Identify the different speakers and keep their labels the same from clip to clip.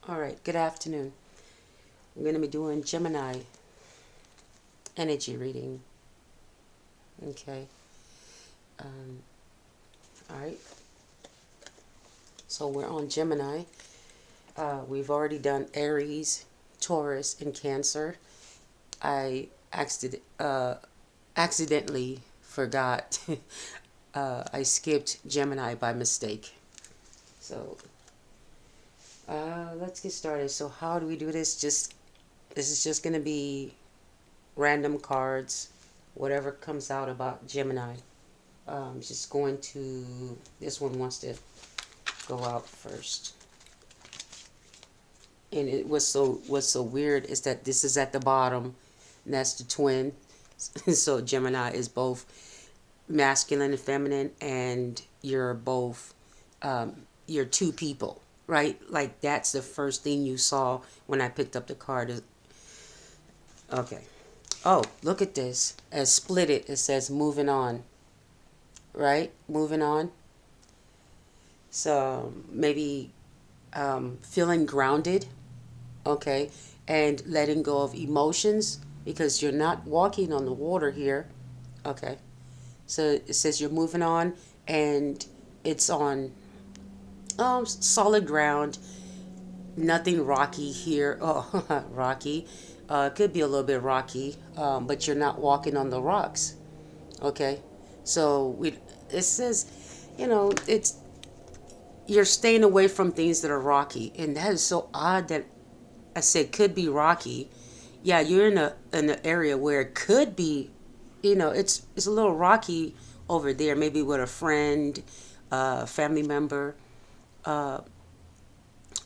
Speaker 1: All right, good afternoon. I'm going to be doing Gemini energy reading. Okay. Um, all right. So we're on Gemini. We've already done Aries, Taurus, and Cancer. I accidentally forgot. I skipped Gemini by mistake. So let's get started. So how do we do this? This is just going to be random cards, whatever comes out about Gemini. Just going to, this one wants to go out first. And what's so weird is that this is at the bottom, and that's the twin. So Gemini is both masculine and feminine, and you're both, you're two people, right? Like that's the first thing you saw when I picked up the card. Okay. Oh, look at this. As split it says moving on, right? Moving on. So maybe feeling grounded, okay, and letting go of emotions because you're not walking on the water here, okay. So it says you're moving on, and it's on solid ground, nothing rocky here. Oh, rocky. It could be a little bit rocky, but you're not walking on the rocks, okay. So it says, it's you're staying away from things that are rocky, and that is so odd that I said could be rocky. Yeah, you're in an area where it could be, it's a little rocky over there, maybe with a friend, family member, uh,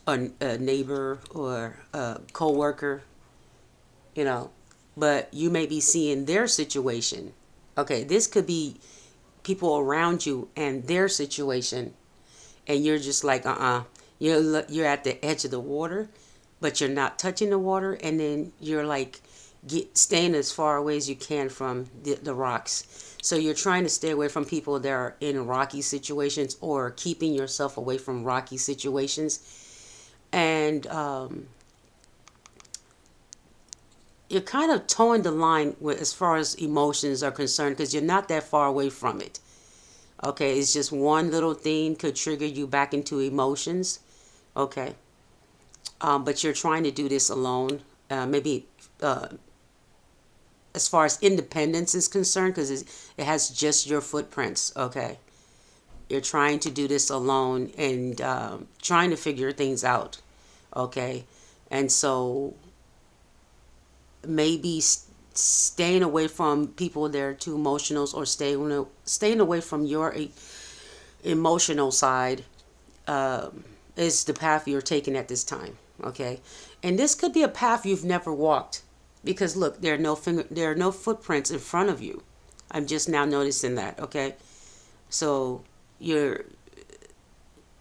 Speaker 1: a neighbor, or a coworker, you know. But you may be seeing their situation. Okay, this could be people around you and their situation, and you're just like, you're at the edge of the water, but you're not touching the water, and then you're like staying as far away as you can from the rocks. So you're trying to stay away from people that are in rocky situations, or keeping yourself away from rocky situations, and you're kind of towing the line with, as far as emotions are concerned, because you're not that far away from it. Okay, it's just one little thing could trigger you back into emotions. Okay, but you're trying to do this alone. Maybe uh, as far as independence is concerned, because it has just your footprints. Okay, you're trying to do this alone, and trying to figure things out. Okay, and so maybe staying away from people that are too emotional, or staying away from your emotional side, is the path you're taking at this time. Okay, and this could be a path you've never walked, because look, there are no footprints in front of you. I'm just now noticing that. Okay, so you're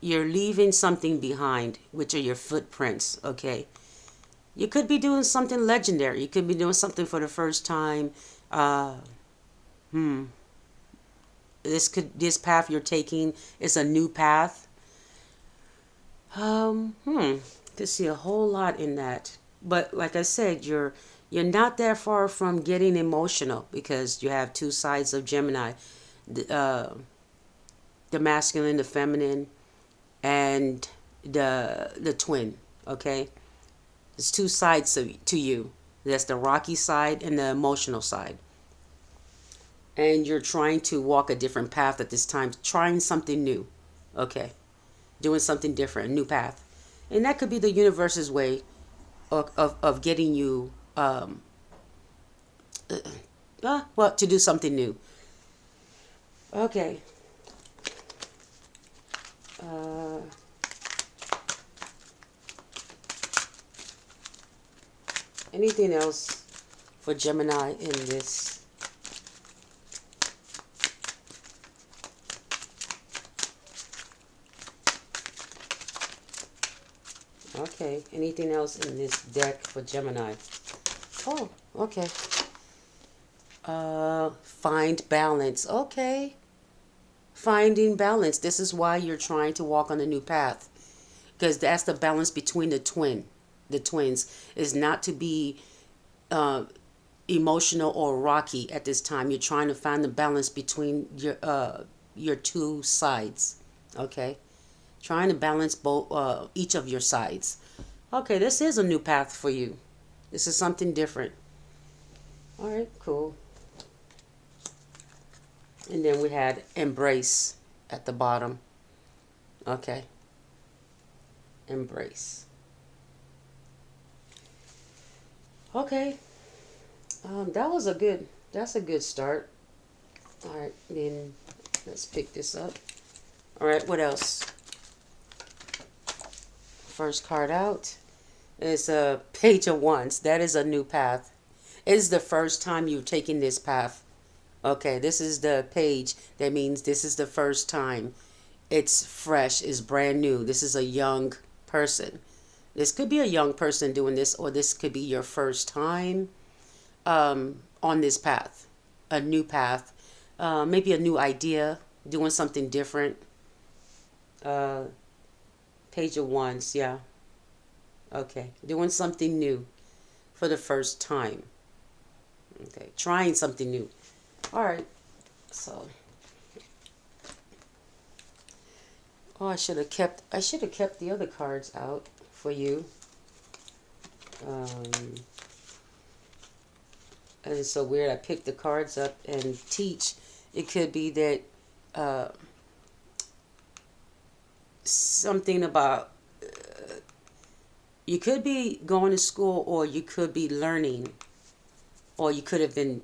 Speaker 1: you're leaving something behind, which are your footprints. Okay, you could be doing something legendary. You could be doing something for the first time. Uh, hmm. This path you're taking is a new path. Hmm. Could see a whole lot in that. But like I said, you're not that far from getting emotional, because you have two sides of Gemini, the masculine, the feminine, and the twin. Okay, there's two sides to you. That's the rocky side and the emotional side. And you're trying to walk a different path at this time, trying something new. Okay, doing something different, a new path. And that could be the universe's way of getting you, well, to do something new. Okay. Uh, Anything else for Gemini in this? Okay. Anything else in this deck for Gemini? Oh, okay. Find balance. Okay. Finding balance. This is why you're trying to walk on a new path. because that's the balance between the twins is not to be uh, emotional or rocky at this time. You're trying to find the balance between your two sides. Okay, trying to balance both each of your sides. Okay, this is a new path for you. This is something different. All right, cool. And then we had embrace at the bottom. Okay, embrace. Okay, that's a good start. All right, then let's pick this up. All right, what else? First card out is a page of wands. That is a new path. It is the first time you've taken this path. Okay, this is the page. That means this is the first time. It's fresh, it's brand new. This is a young person. This could be a young person doing this, or this could be your first time on this path, a new path, maybe a new idea, doing something different. Uh, Page of Wands, yeah. Okay, doing something new for the first time. Okay, trying something new. All right, so I should have kept the other cards out for you. Um, and it's so weird. I picked the cards up and teach. It could be that uh, something about you could be going to school, or you could be learning, or you could have been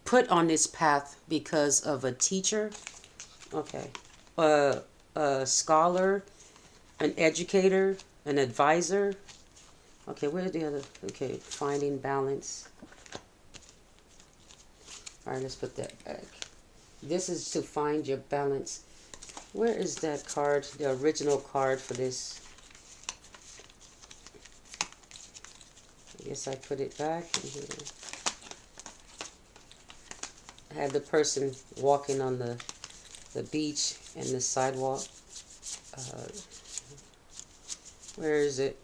Speaker 1: put on this path because of a teacher. Okay, a scholar, an educator, an advisor. Okay, where's the other? Okay, finding balance. All right, let's put that back. This is to find your balance. Where is that card? The original card for this. I guess I put it back in here. I had the person walking on the beach and the sidewalk. Uh, where is it?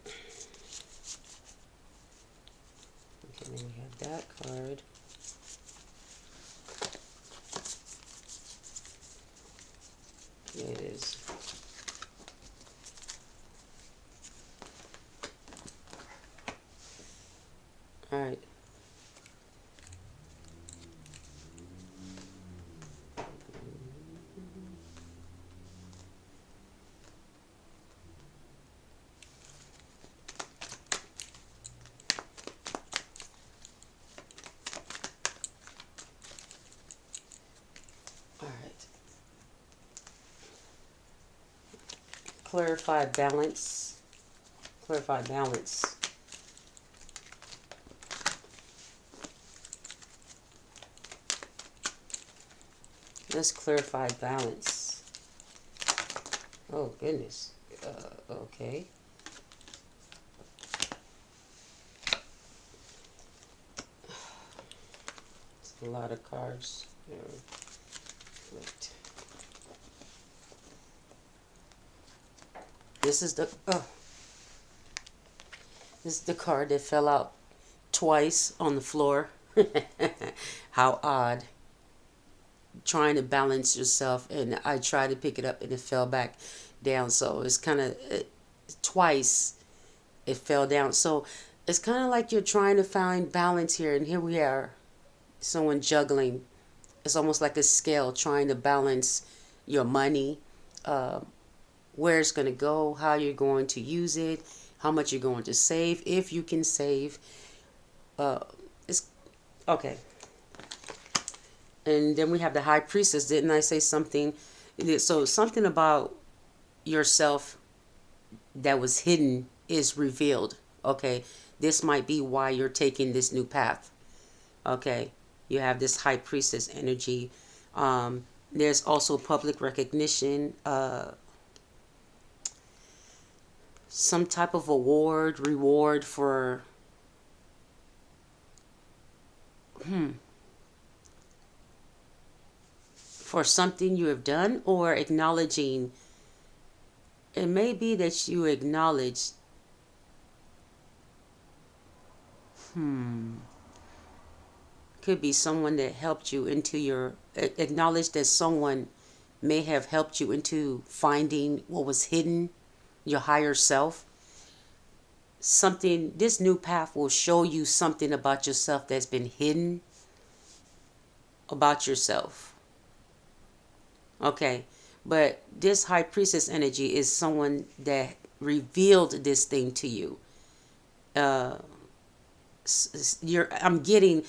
Speaker 1: Okay, then we have that card. There it is. All right. All right. Clarify balance. Clarify balance. Let's clarify balance. Oh, goodness. Okay. It's a lot of cards. Right. This is the card that fell out twice on the floor. How odd. Trying to balance yourself, and I tried to pick it up and it fell back down. So it's kind of twice it fell down. So it's kind of like you're trying to find balance here, and here we are, someone juggling. It's almost like a scale trying to balance your money, uh, where it's going to go, how you're going to use it, how much you're going to save, if you can save. Uh, it's okay. And then we have the high priestess. Didn't I say something? So something about yourself that was hidden is revealed. Okay, this might be why you're taking this new path. Okay, you have this high priestess energy. There's also public recognition, some type of award, reward for something you have done, or acknowledging it may be that you acknowledge, could be someone that helped you into your, acknowledge that someone may have helped you into finding what was hidden, your higher self. Something, this new path will show you something about yourself that's been hidden about yourself. Okay. But this high priestess energy is someone that revealed this thing to you. Uh, I'm getting,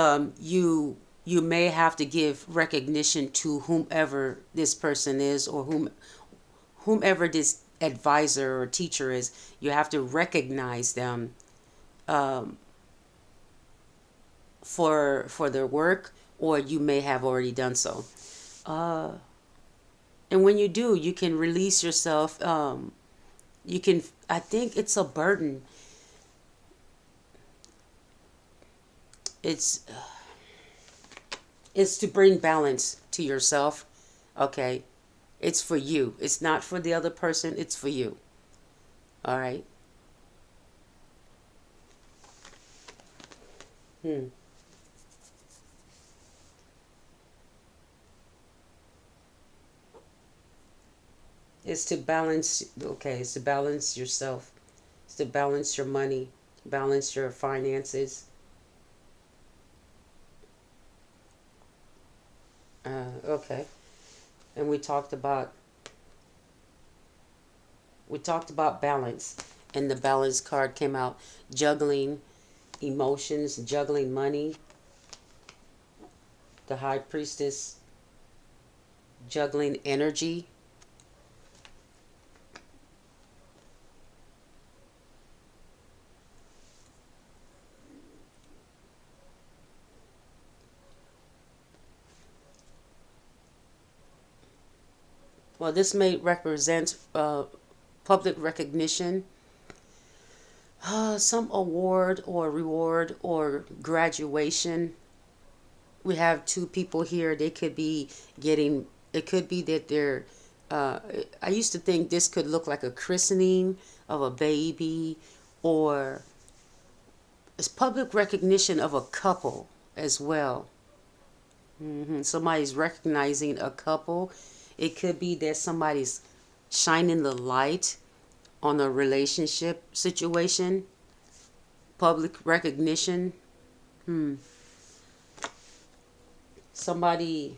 Speaker 1: you may have to give recognition to whomever this person is, or whomever this advisor or teacher is. You have to recognize them, um, for their work, or you may have already done so. Uh, and when you do, you can release yourself. You can. I think it's a burden. It's it's to bring balance to yourself. Okay, it's for you. It's not for the other person. It's for you. All right. Hmm. It's to balance. Okay, it's to balance yourself. It's to balance your money, balance your finances. Okay. And we talked about balance, and the balance card came out, juggling emotions, juggling money, the high priestess, juggling energy. Well, this may represent public recognition, some award or reward or graduation. We have two people here. They could be getting, it could be that they're, uh, I used to think this could look like a christening of a baby, or it's public recognition of a couple as well. Somebody's recognizing a couple. It could be that somebody's shining the light on a relationship situation. Public recognition. Hmm. Somebody,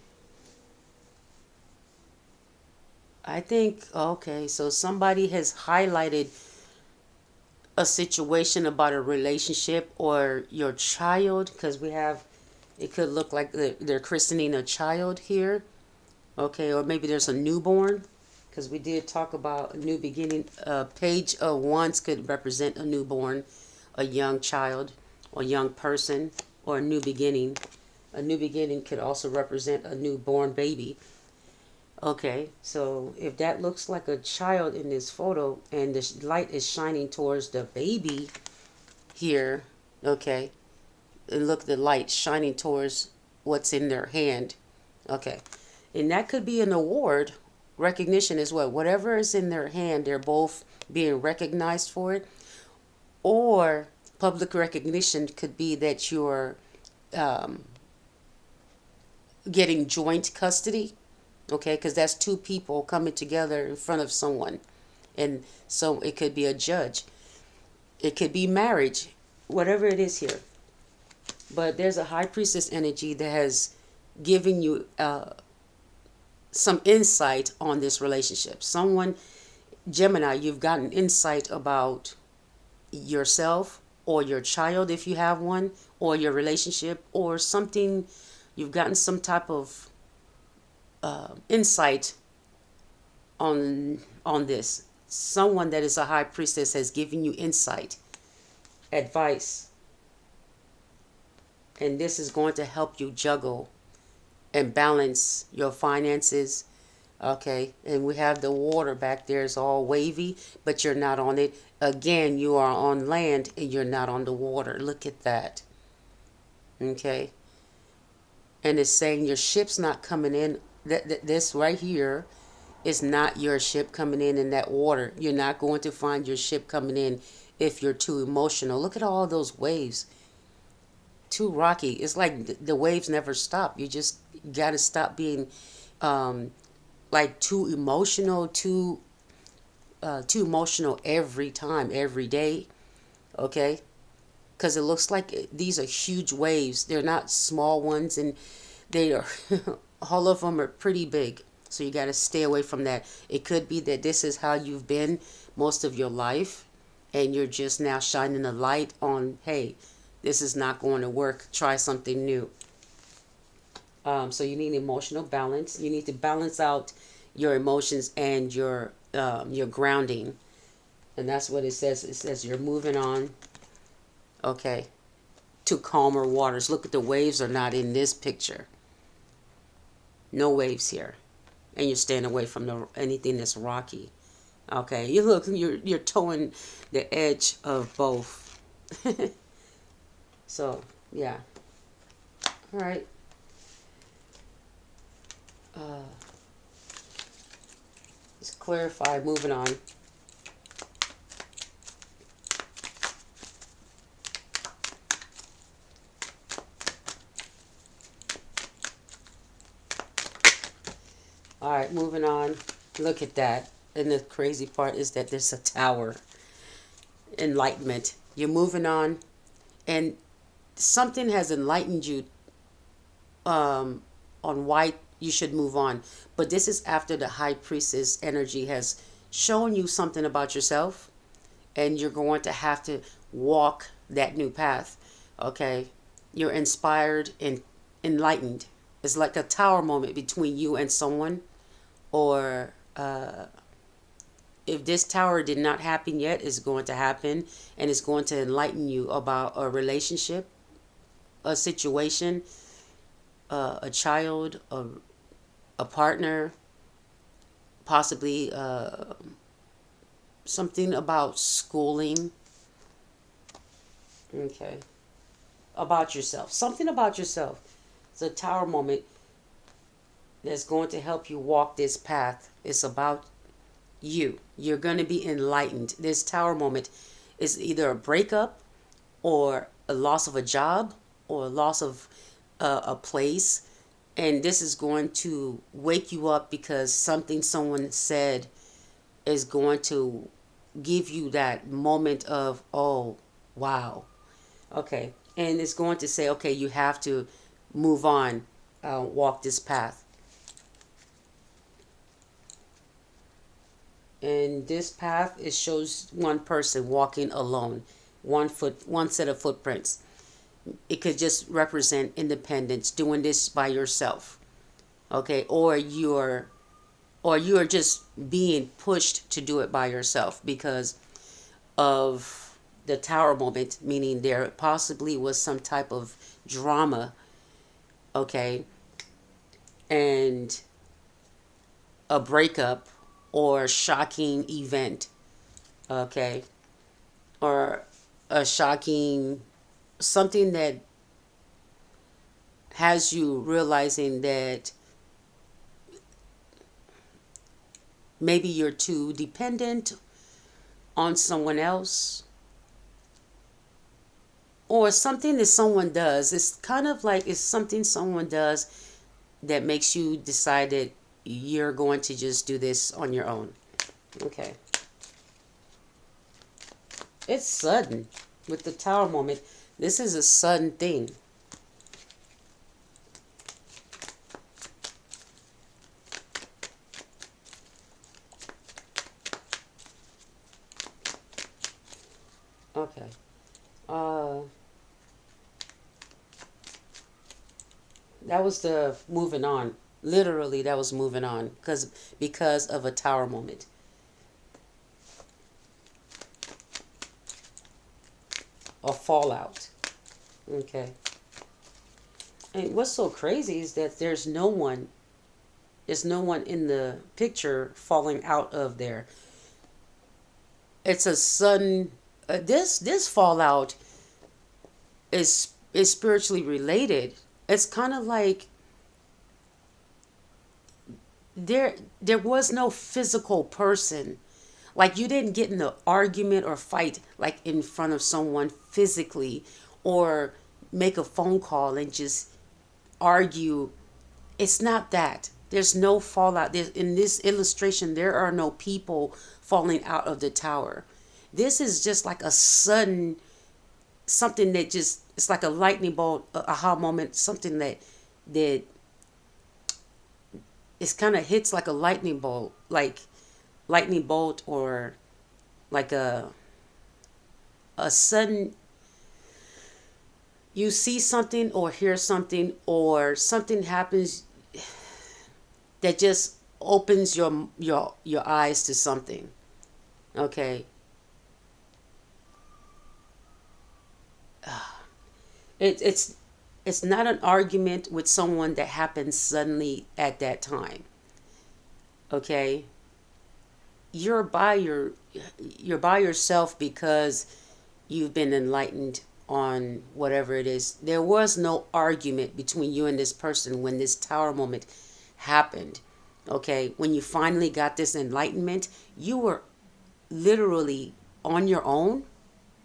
Speaker 1: I think, okay, so somebody has highlighted a situation about a relationship or your child, because we have, it could look like they're christening a child here. Okay, or maybe there's a newborn, because we did talk about a new beginning. Page ones could represent a newborn, a young child, or young person, or a new beginning. A new beginning could also represent a newborn baby. Okay, so if that looks like a child in this photo and the light is shining towards the baby here, okay, and look, the light shining towards what's in their hand. Okay, and that could be an award, recognition as well. Whatever is in their hand, they're both being recognized for it. Or public recognition could be that you're um, getting joint custody. Okay, because that's two people coming together in front of someone. And so it could be a judge, it could be marriage, whatever it is here. But there's a high priestess energy that has given you some insight on this relationship. Someone, Gemini, you've gotten insight about yourself or your child if you have one, or your relationship, or something. You've gotten some type of insight on this. Someone that is a high priestess has given you insight, advice, and this is going to help you juggle and balance your finances. Okay, and we have the water back there. It's all wavy, but you're not on it. Again, you are on land and you're not on the water. Look at that. Okay, and it's saying your ship's not coming in. This right here It's not your ship coming in that water. You're not going to find your ship coming in if you're too emotional. Look at all those waves. Too rocky. It's like the waves never stop. You just got to stop being um, like too emotional every time, every day. Okay, because it looks like these are huge waves. They're not small ones, and they are all of them are pretty big. So you got to stay away from that. It could be that this is how you've been most of your life, and you're just now shining a light on, hey, this is not going to work. Try something new. So you need emotional balance. You need to balance out your emotions and your grounding, and that's what it says. It says you're moving on. Okay, to calmer waters. Look at the waves are not in this picture. No waves here, and you're staying away from anything that's rocky. Okay, you're towing the edge of both. So yeah, all right. Uh, let's clarify. Moving on. All right, moving on. Look at that. And the crazy part is that there's a tower. Enlightenment. You're moving on, and something has enlightened you um, on why you should move on. But this is after the high priestess energy has shown you something about yourself, and you're going to have to walk that new path. Okay? You're inspired and enlightened. It's like a tower moment between you and someone, or if this tower did not happen yet, it's going to happen, and it's going to enlighten you about a relationship, a situation, a child, a partner, possibly something about schooling. Okay. About yourself. Something about yourself. It's a tower moment that's going to help you walk this path. It's about you. You're going to be enlightened. This tower moment is either a breakup, or a loss of a job, or a loss of a place. And this is going to wake you up because something someone said is going to give you that moment of, oh, wow. Okay. And it's going to say, okay, you have to move on, walk this path. And this path, it shows one person walking alone, one set of footprints. It could just represent independence, doing this by yourself. Okay, or you're just being pushed to do it by yourself because of the tower moment, meaning there possibly was some type of drama, okay, and a breakup or shocking event, okay, or a shocking something that has you realizing that maybe you're too dependent on someone else, or something that someone does. It's kind of like it's something someone does that makes you decide that you're going to just do this on your own. Okay. It's sudden with the tower moment. This is a sudden thing. Okay. Uh, that was the moving on. Literally, that was moving on because of a tower moment. A fallout. Okay. And what's so crazy is that there's no one in the picture falling out of there. It's a sudden. This fallout is spiritually related. It's kind of like there was no physical person. Like you didn't get in an argument or fight like in front of someone physically, or make a phone call and just argue. It's not that. There's no fallout. In this illustration, there are no people falling out of the tower. This is just like a sudden something that just, it's like a lightning bolt, a aha moment, something that it's kind of hits like a lightning bolt, or like a sudden, you see something or hear something or something happens that just opens your eyes to something. Okay. It's it's not an argument with someone that happens suddenly at that time. Okay. You're by your you're by yourself because you've been enlightened on whatever it is. There was no argument between you and this person when this tower moment happened. Okay, when you finally got this enlightenment, you were literally on your own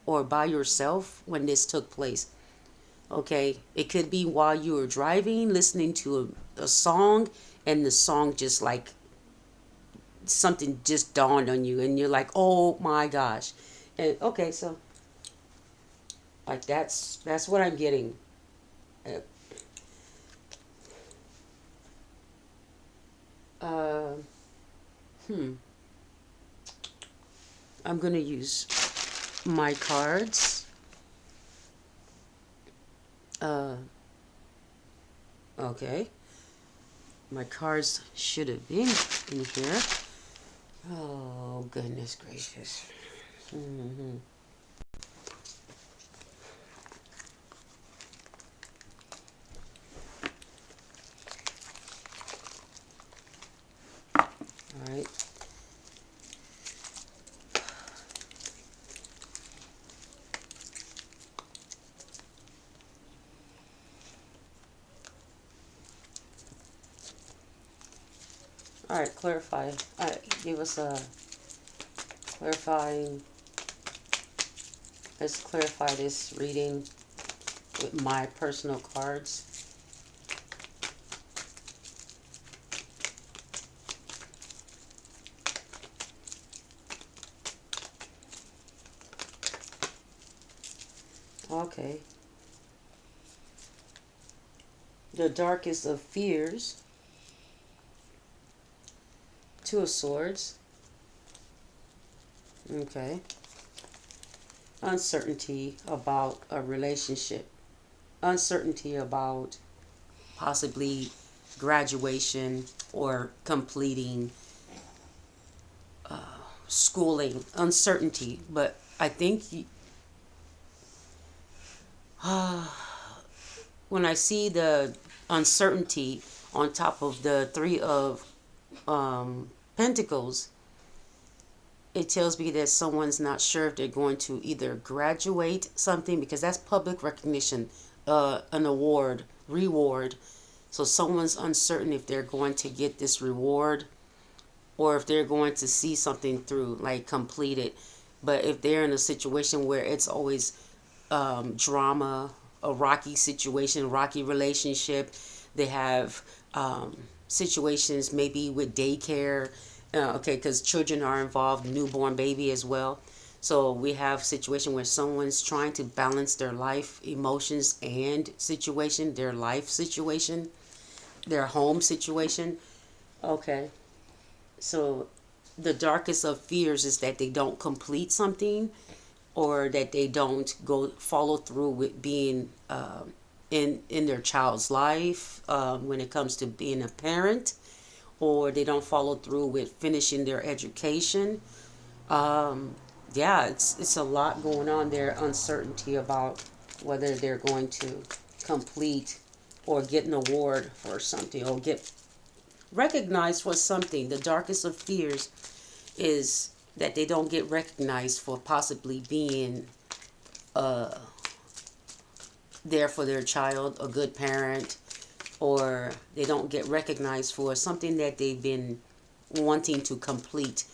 Speaker 1: or by yourself when this took place. Okay, it could be while you were driving, listening to a song, and the song just like something just dawned on you, and you're like, oh my gosh. And okay, so like that's what I'm getting. Uh, uh, hmm. I'm gonna use my cards. Uh, okay. My cards should have been in here. Oh goodness gracious. Hmm. All right. All right. Clarify. All right. Give us a clarifying. Let's clarify this reading with my personal cards. Okay. The darkest of fears. Two of swords. Okay. Uncertainty about a relationship. Uncertainty about possibly graduation or completing schooling. Uncertainty. But I think when I see the uncertainty on top of the three of pentacles, it tells me that someone's not sure if they're going to either graduate something, because that's public recognition, an award, reward. So someone's uncertain if they're going to get this reward or if they're going to see something through, like complete it. But if they're in a situation where it's always drama, a rocky situation, rocky relationship, they have situations maybe with daycare, okay, because children are involved, newborn baby as well. So we have situation where someone's trying to balance their life, emotions, and situation, their life situation, their home situation. Okay, so the darkest of fears is that they don't complete something, or that they don't go follow through with being in their child's life when it comes to being a parent, or they don't follow through with finishing their education. um, yeah, it's a lot going on there. Uncertainty about whether they're going to complete or get an award for something or get recognized for something. The darkest of fears is that they don't get recognized for possibly being there for their child, a good parent, or they don't get recognized for something that they've been wanting to complete,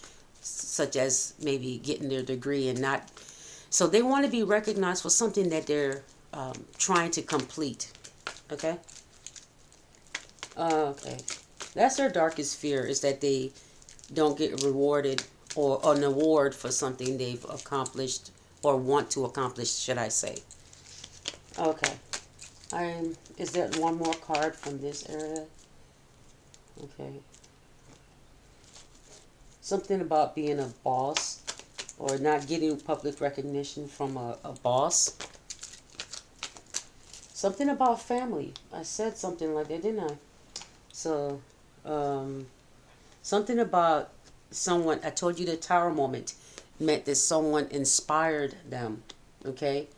Speaker 1: such as maybe getting their degree and not. So they want to be recognized for something that they're trying to complete. Okay? Okay. That's their darkest fear, is that they don't get rewarded or an award for something they've accomplished or want to accomplish, should I say. Okay. Is there one more card from this area? Okay. Something about being a boss or not getting public recognition from a boss. Something about family. I said something like that, didn't I? So, something about someone, I told you the tower moment meant that someone inspired them, okay?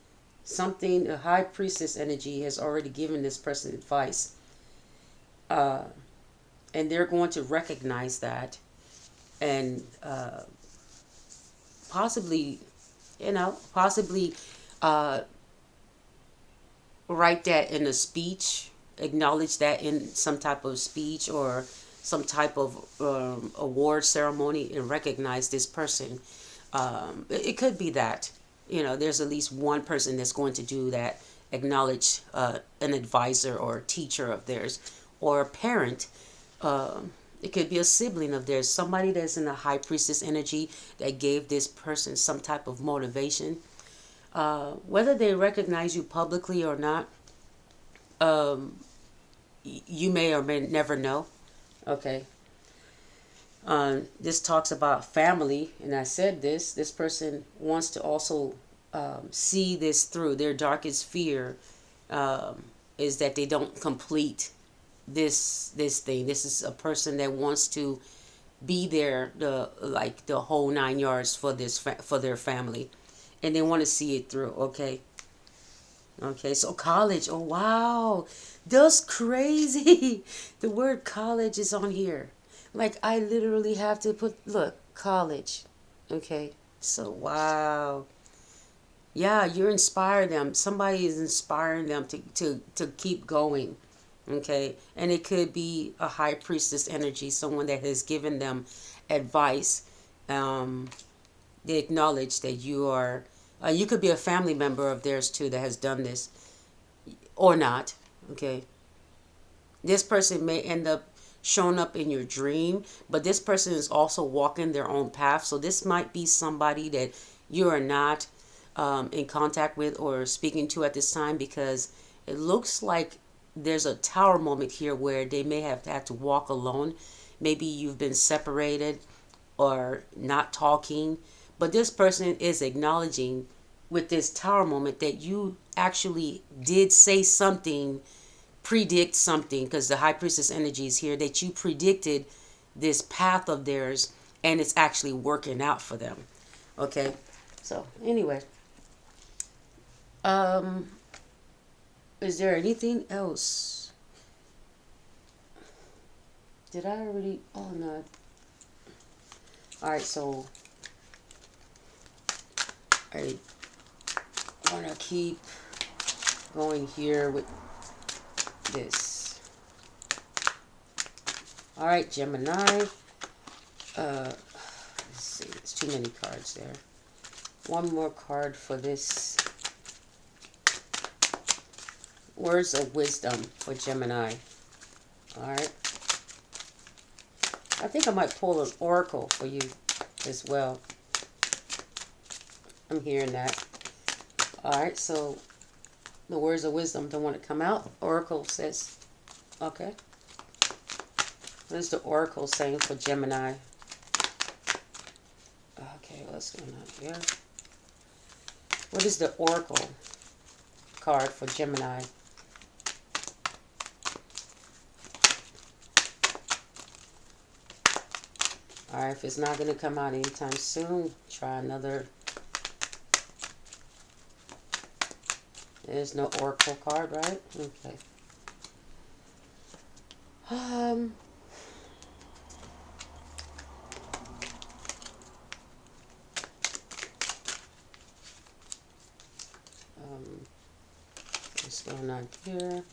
Speaker 1: Something, a high priestess energy has already given this person advice. And they're going to recognize that and possibly, possibly uh, write that in a speech, acknowledge that in some type of speech or some type of award ceremony and recognize this person. It could be that, there's at least one person that's going to do that, acknowledge an advisor or a teacher of theirs or a parent. It could be a sibling of theirs, somebody that's in a high priestess energy that gave this person some type of motivation. Whether they recognize you publicly or not, you may or may never know. Okay. This talks about family, and I said this person wants to also see this through. Their darkest fear is that they don't complete this thing. This is a person that wants to be there, the whole 9 yards for for their family, and they want to see it through. Okay. Okay, so college. Oh wow, that's crazy. The word college is on here. Like I literally have to put, look, college. Okay, so wow. Yeah, you're inspiring them. Somebody is inspiring them to keep going. Okay, and it could be a high priestess energy, someone that has given them advice. Um, they acknowledge that you are. You could be a family member of theirs too that has done this or not. Okay, this person may end up showing up in your dream, but this person is also walking their own path. So this might be somebody that you are not in contact with or speaking to at this time, because it looks like there's a tower moment here where they may have had to walk alone. Maybe you've been separated or not talking, but this person is acknowledging with this tower moment that you actually did say something, predict something, because the high priestess energy is here, that you predicted this path of theirs and it's actually working out for them. Okay, so anyway, um is there anything else? Did I already? Oh no. All right, so I want to keep going here with this. All right, Gemini. Let's see, there's too many cards there. One more card for this. Words of wisdom for Gemini. All right. I think I might pull an oracle for you as well. I'm hearing that. All right, so the words of wisdom don't want to come out. Oracle says, okay. What is the oracle saying for Gemini? Okay, what's going on here? What is the oracle card for Gemini? All right, if it's not going to come out anytime soon, try another. There's no oracle card, right? Okay. What's going on here?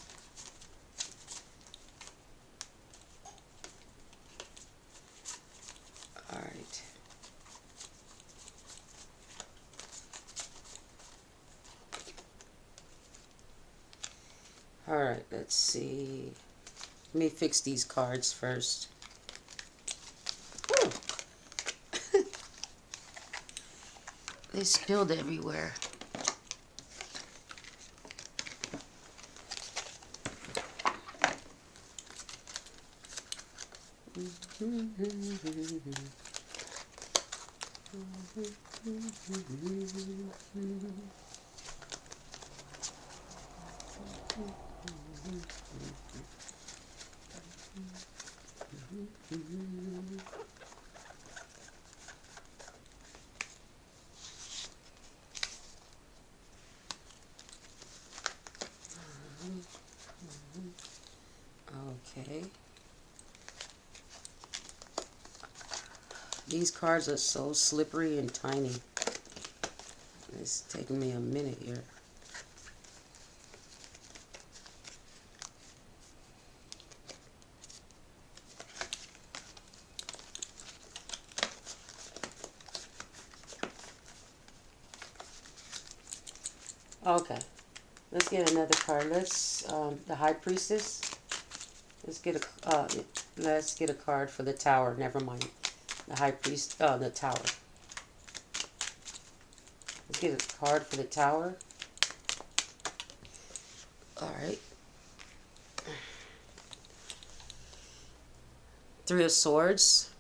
Speaker 1: right. All right, let's see. Let me fix these cards first. Ooh. They spilled everywhere. Okay. These cards are so slippery and tiny. It's taking me a minute here. Okay. Let's get another card. The High Priestess. Let's get a card for the Tower. Never mind. The High Priest, the Tower. Let's get a card for the Tower. All right. Three of Swords.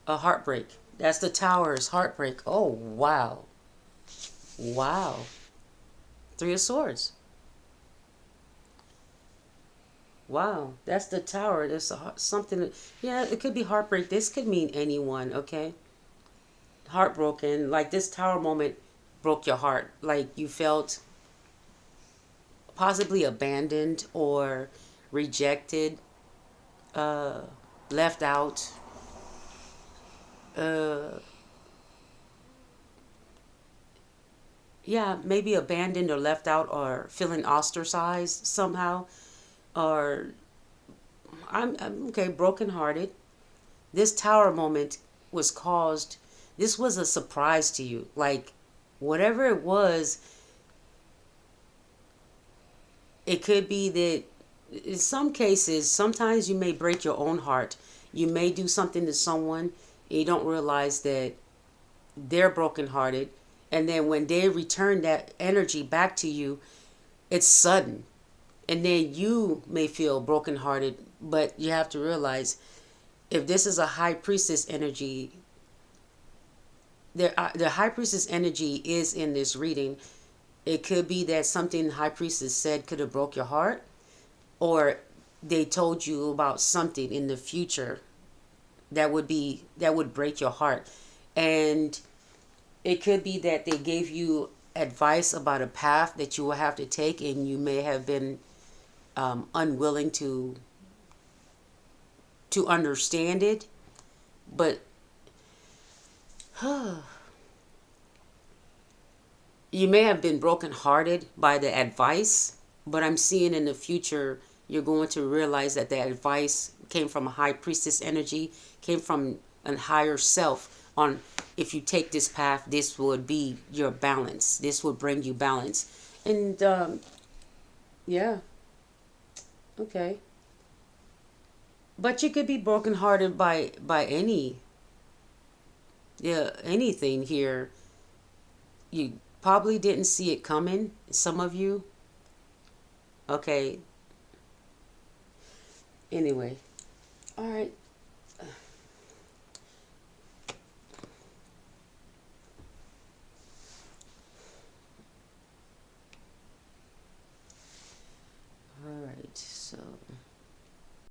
Speaker 1: A heartbreak. That's the Tower's heartbreak. Oh, wow. Wow. Three of Swords. Wow, that's the Tower. There's something. Yeah, it could be heartbreak. This could mean anyone, okay? Heartbroken. Like this Tower moment broke your heart. Like you felt possibly abandoned or rejected, uh, left out. Uh, yeah, maybe abandoned or left out or feeling ostracized somehow. Or I'm okay, brokenhearted. This Tower moment was caused, this was a surprise to you. Like, whatever it was, it could be that in some cases, sometimes you may break your own heart. You may do something to someone, and you don't realize that they're brokenhearted. And then when they return that energy back to you, it's sudden. And then you may feel brokenhearted, but you have to realize if this is a High Priestess energy, the High Priestess energy is in this reading. It could be that something High Priestess said could have broke your heart, or they told you about something in the future that would break your heart. And it could be that they gave you advice about a path that you will have to take, and you may have been unwilling to understand it. But you may have been brokenhearted by the advice, but I'm seeing in the future you're going to realize that the advice came from a High Priestess energy, came from a higher self. On if you take this path, this would be your balance. This would bring you balance. And yeah, okay. But you could be brokenhearted by anything here. You probably didn't see it coming. Some of you, okay. Anyway, all right.